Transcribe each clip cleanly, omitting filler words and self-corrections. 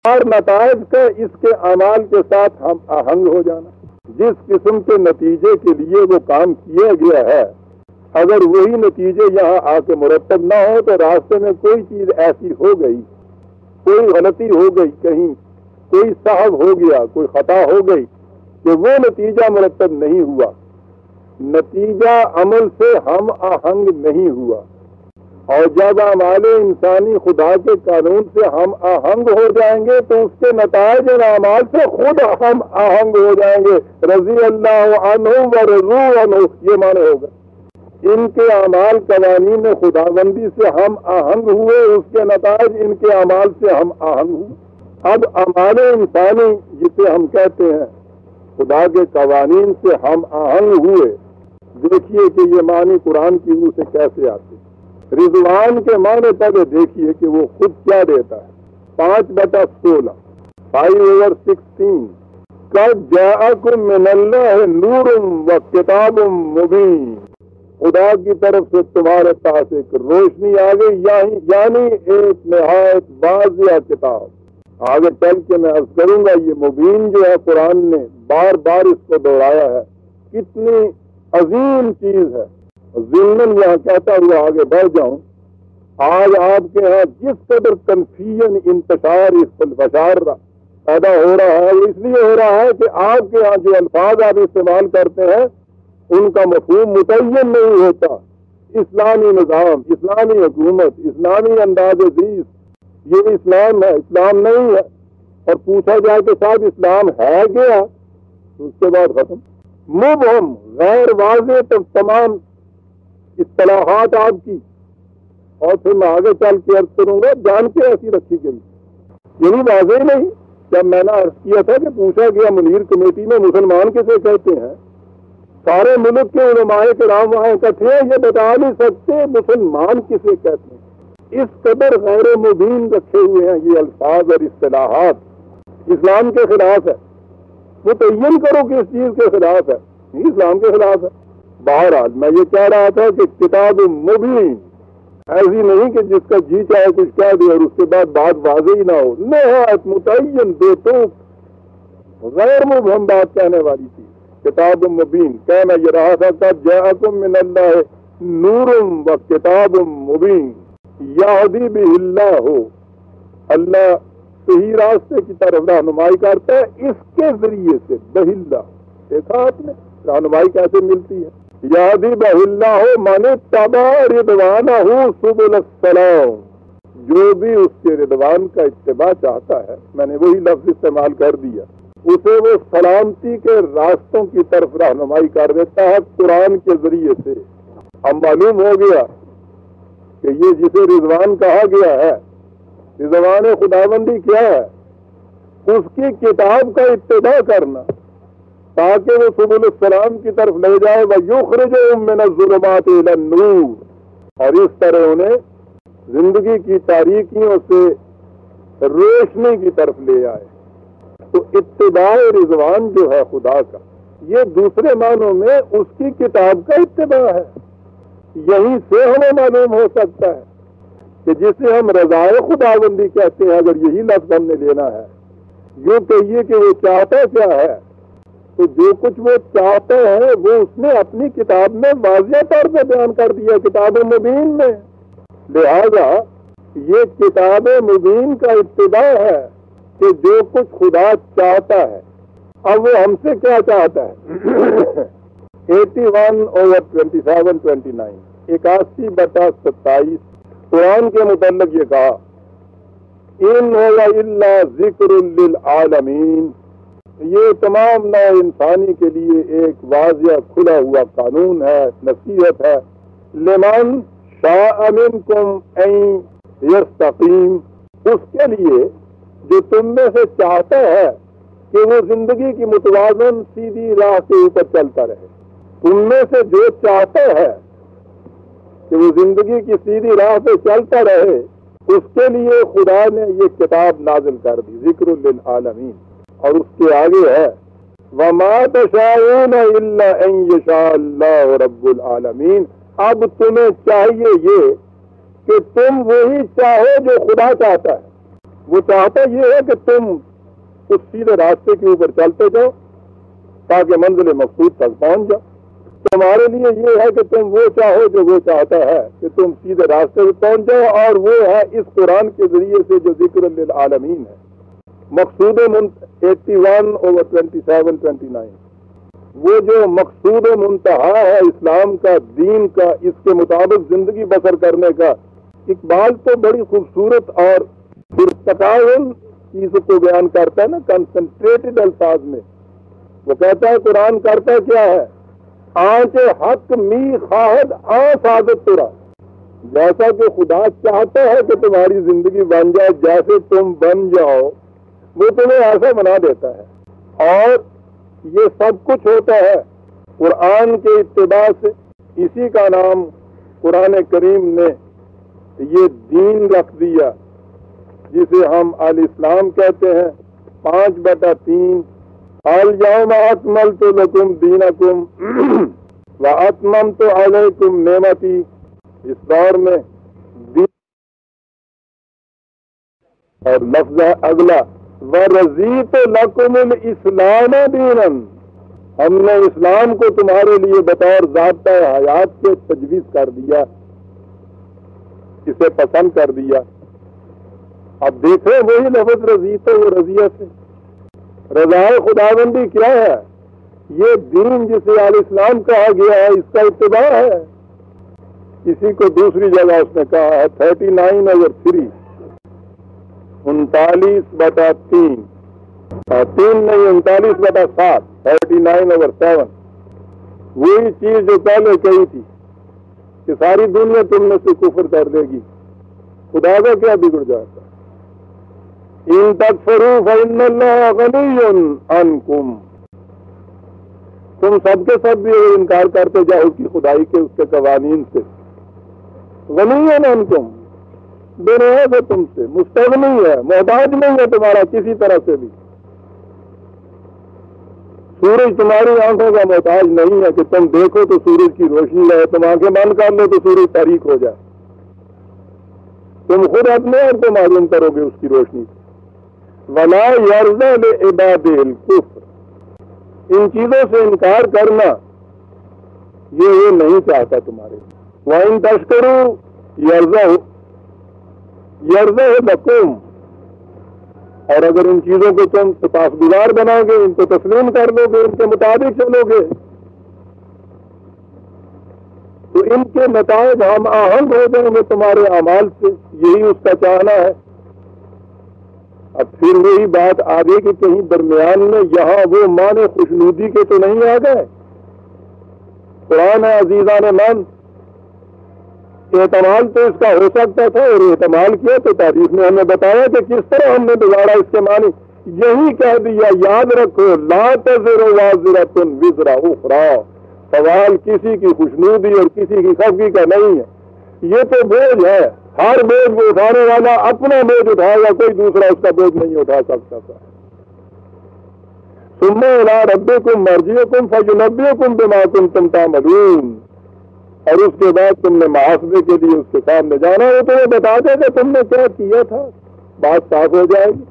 اور نتائج کا اس کے اعمال کے ساتھ ہم آہنگ ہو جانا. جس قسم کے نتیجے کے لیے وہ کام کیا گیا ہے اگر وہی نتیجے یہاں آ کے مرتب نہ ہو تو راستے میں کوئی چیز ایسی ہو گئی, کوئی غلطی ہو گئی, کہیں کوئی سہو ہو گیا, کوئی خطا ہو گئی کہ وہ نتیجہ مرتب نہیں ہوا, نتیجہ عمل سے ہم آہنگ نہیں ہوا. اور جب اعمال انسانی خدا کے قانون سے ہم آہنگ ہو جائیں گے تو اس کے نتائج اور اعمال سے خود ہم آہنگ ہو جائیں گے. رضی اللہ عنہ و رضوا عنہ, یہ معنی ہوگا. ان کے اعمال قوانین خداوندی سے ہم آہنگ ہوئے, اس کے نتائج ان کے اعمال سے ہم آہنگ ہوئے. اب اعمال انسانی جسے ہم کہتے ہیں خدا کے قوانین سے ہم آہنگ ہوئے, دیکھیے کہ یہ معنی قرآن کی روح سے کیسے آتے. رضوان کے معنی پہلے دیکھیے کہ وہ خود کیا دیتا ہے. 5/16 5/16 قد جاءکم من اللہ نور و کتاب مبین, خدا کی طرف سے تمہارے پاس ایک روشنی آ گئی, یعنی ایک نہایت واضح کتاب. آگے چل کے میں عرض کروں گا یہ مبین جو ہے قرآن نے بار بار اس کو دوہرایا ہے, کتنی عظیم چیز ہے. ضمن یہاں کہتا ہوا آگے بڑھ جاؤں, آج آپ کے ہاں جس قدر کنفیژن انتشار فشار پیدا ہو رہا ہے وہ اس لیے ہو رہا ہے کہ آپ کے ہاں جو الفاظ آپ استعمال کرتے ہیں ان کا مفہوم متعین نہیں ہوتا. اسلامی نظام, اسلامی حکومت, اسلامی انداز زیست, یہ اسلام ہے, اسلام نہیں ہے. اور پوچھا جائے کہ صاحب اسلام ہے کیا, تو اس کے بعد ختم. مبہم, غیر واضح تمام اصطلاحات آپ کی. اور پھر میں آگے چل کے عرض کروں گا جان کے ایسی رکھی گئی, یعنی واضح نہیں. جب میں نے عرض کیا تھا کہ پوچھا گیا منیر کمیٹی میں مسلمان کسے کہتے ہیں, سارے ملک کے علماء کرام وہاں اکٹھے ہیں, یہ بتا نہیں سکتے مسلمان کسے کہتے ہیں. اس قدر غیر مبین رکھے ہوئے ہیں یہ الفاظ اور اصطلاحات, اسلام کے خلاف ہے. متعین کرو کہ اس چیز کے خلاف ہے, اسلام کے خلاف ہے. بہرحال میں یہ کہہ رہا تھا کہ کتاب مبین ایسی نہیں کہ جس کا جی چاہے کچھ کہہ دے اور اس کے بعد بات واضح ہی نہ ہو, نہایت متعین بے توق غیر مبہم بات کہنے والی تھی. کتاب مبین کہنا یہ رہا تھا قد جاءکم من اللہ نور و کتاب مبین یہدی بہ اللہ, اللہ صحیح راستے کی طرف رہنمائی کرتا ہے اس کے ذریعے سے. بہلہ, دیکھا آپ نے رہنمائی کیسے ملتی ہے. یہدی بہ اللہ من اتبع رضوانہ سبل السلام, جو بھی اس کے رضوان کا اتباع چاہتا ہے, میں نے وہی لفظ استعمال کر دیا, اسے وہ سلامتی کے راستوں کی طرف رہنمائی کر دیتا ہے قرآن کے ذریعے سے. اب معلوم ہو گیا کہ یہ جسے رضوان کہا گیا ہے, رضوان خداوندی کیا ہے, اس کی کتاب کا اتباع کرنا تاکہ وہ سبل السلام کی طرف لے جائے. وَيُخْرِجُهُم مِّنَ الظُّلُمَاتِ إِلَى النُّورِ, اور اس طرح انہیں زندگی کی تاریکیوں سے روشنی کی طرف لے آئے. تو اتباع رضوان جو ہے خدا کا, یہ دوسرے معنوں میں اس کی کتاب کا اتباع ہے. یہیں سے ہمیں معلوم ہو سکتا ہے کہ جسے ہم رضائے خداوندی کہتے ہیں, اگر یہی لفظ ہم نے لینا ہے, یوں کہیے کہ وہ چاہتا کیا ہے, تو جو کچھ وہ چاہتا ہے وہ اس نے اپنی کتاب میں واضح طور پہ بیان کر دیا, کتاب مبین میں. لہذا یہ کتاب مبین کا اتباع ہے کہ جو کچھ خدا چاہتا ہے. اب وہ ہم سے کیا چاہتا ہے. 81/27-29 81/27 قرآن کے متعلق یہ کہا, ان هو الا ذکر للعالمین, یہ تمام نوع انسانی کے لیے ایک واضح کھلا ہوا قانون ہے, نصیحت ہے. لمن شاء منکم ان یستقیم, اس کے لیے جو تم میں سے چاہتا ہے کہ وہ زندگی کی متوازن سیدھی راہ سے اوپر چلتا رہے. تم میں سے جو چاہتا ہے کہ وہ زندگی کی سیدھی راہ پہ چلتا رہے, اس کے لیے خدا نے یہ کتاب نازل کر دی, ذکر للعالمین. اور اس کے آگے ہے وَمَا تَشَاءُونَ إِلَّا أَن يَشَاءَ اللَّهُ رَبُّ الْعَالَمِينَ. اب تمہیں چاہیے یہ کہ تم وہی چاہو جو خدا چاہتا ہے. وہ چاہتا یہ ہے کہ تم اس سیدھے راستے کے اوپر چلتے جاؤ تاکہ منزل مقصود تک پہنچ جاؤ. تمہارے لیے یہ ہے کہ تم وہ چاہو جو وہ چاہتا ہے کہ تم سیدھے راستے پہ پہنچ جاؤ، اور وہ ہے اس قرآن کے ذریعے سے جو ذکر للعالمین ہے. مقصود 81/27-29 وہ جو مقصود منتہا ہے اسلام کا، دین کا، اس کے مطابق زندگی بسر کرنے کا. اقبال تو بڑی خوبصورت اور پرتقاون چیز کو بیان کرتا ہے نا، کنسنٹریٹڈ الفاظ میں. وہ کہتا ہے قرآن کرتا کیا ہے؟ آنچ حق می خواہد آن سعادت ترا. جیسا کہ خدا چاہتا ہے کہ تمہاری زندگی بن جائے، جیسے تم بن جاؤ، وہ تمہیں ایسا بنا دیتا ہے. اور یہ سب کچھ ہوتا ہے قرآن کے اتباع سے. اسی کا نام قرآن کریم نے یہ دین رکھ دیا جسے ہم الاسلام کہتے ہیں. 5/3 الیوم اکملت لکم دینکم واتممت علیکم نعمتی. اس دور میں دین اور لفظ اگلا وَرَضِيتُ لَكُمُ الْإِسْلَامَ دِينًا. ہم نے اسلام کو تمہارے لیے بطور ضابطہ حیات کے تجویز کر دیا، اسے پسند کر دیا. اب دیکھیں وہی لفظ رضیت و رضیہ سے. رضائے خداوندی کیا ہے؟ یہ دین جسے الاسلام کہا گیا ہے، اس کا اتباع ہے. اسی کو دوسری جگہ اس نے کہا ہے 39/3 39/3 3 نہیں 39/7 39/7. وہی چیز جو پہلے کہی تھی کہ ساری دنیا تم میں سے کفر کر دے گی، خدا کا کیا بگڑ جاتا. ان تکفروا فإن اللہ غنی عنکم. تم سب کے سب بھی انکار کرتے جاؤ اس کی خدائی کے، اس کے قوانین سے. غنی عنکم، بے نیاز ہے تم سے، مستغنی ہے، محتاج نہیں ہے تمہارا کسی طرح سے بھی. سورج تمہاری آنکھوں کا محتاج نہیں ہے کہ تم دیکھو تو سورج کی روشنی رہے، تم آنکھیں بند کر لو تو سورج تاریک ہو جائے. تم خود اپنے آپ کو معلوم کرو گے اس کی روشنی سے. وَلَا يَرْضَى لِعِبَادِهِ الْكُفْرَ. ان چیزوں سے انکار کرنا یہ نہیں چاہتا تمہارے. وَإِن تَشْكُرُوا يَرْضَهُ لَكُمْ. اور اگر ان چیزوں کو تم سپاسگزار بناؤ گے، ان کو تسلیم کر لو گے، ان کے مطابق چلو گے، تو ان کے نتائج ہم آہنگ ہو جائیں گے تمہارے اعمال سے. یہی اس کا چاہنا ہے. اب پھر وہی بات آگے کہ کہیں درمیان میں یہاں وہ معنی خوشنودی کے تو نہیں آ گئے. قرآن عزیزان من، احتمال تو اس کا ہو سکتا تھا، اور احتمال کیا تو تاریخ میں ہمیں بتایا کہ کس طرح ہم نے بگاڑا اس کے معنی. یہی کہہ دیا، یاد رکھو لا تزر وازرۃ وزر اخری. سوال کسی کی خوشنودی اور کسی کی خفگی کا نہیں ہے. یہ تو بوجھ ہے، ہر بوجھ کو اٹھانے والا اپنا بوجھ اٹھائے گا، کوئی دوسرا اس کا بوجھ نہیں اٹھا سکتا تھا. ثم الی ربکم مرجعکم فینبئکم بما کنتم تعملون. اور اس کے بعد تم نے محاسبے کے لیے اس کے سامنے جانا ہے، تمہیں بتا دے گا تم نے کیا کیا تھا. بات صاف ہو جائے گی.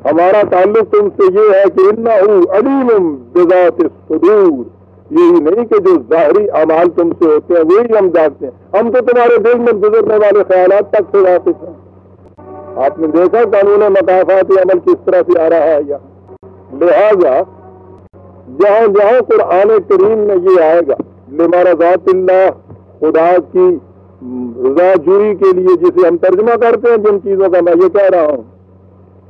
ہمارا تعلق تم سے یہ ہے کہ انہ علیم بذات الصدور. یہی نہیں کہ جو ظاہری اعمال تم سے ہوتے ہیں وہی ہم جانتے ہیں. ہم تو تمہارے دل میں گزرنے والے خیالات تک سے واقف ہیں. آپ نے دیکھا قانون مکافات عمل کس طرح سے آ رہا ہے یہاں. لہذا جہاں جہاں قرآن کریم میں یہ آئے گا لمرضات اللہ، خدا کی رضا جوئی کے لیے، جسے ہم ترجمہ کرتے ہیں جن چیزوں کا میں یہ کہہ رہا ہوں،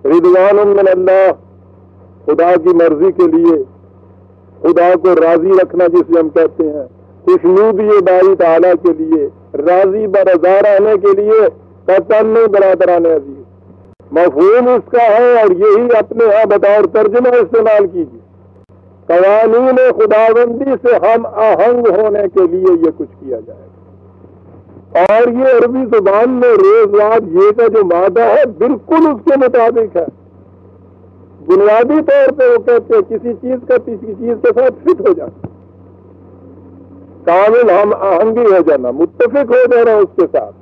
رضوان من اللہ، خدا کی مرضی کے لیے، خدا کو راضی رکھنا جسے ہم کہتے ہیں، خوشنودی باری تعالیٰ کے لیے، راضی برضا رہنے کے لیے، قطعاً نہیں برادران عزیز. مفہوم اس کا ہے، اور یہی اپنے ہاں بطور ترجمہ استعمال کیجیے. قوانین خداوندی سے ہم آہنگ ہونے کے لیے یہ کچھ کیا جائے گا. اور یہ عربی زبان میں روز رات یہ کا جو مادہ ہے بالکل اس کے مطابق ہے. بنیادی طور پہ وہ کہتے ہیں کسی چیز کا کسی چیز کے ساتھ فٹ ہو جانا، کامل ہم آہنگی ہو جانا، متفق ہو جانا اس کے ساتھ.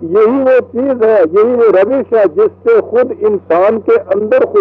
یہی وہ چیز ہے، یہی وہ روش ہے جس سے خود انسان کے اندر خود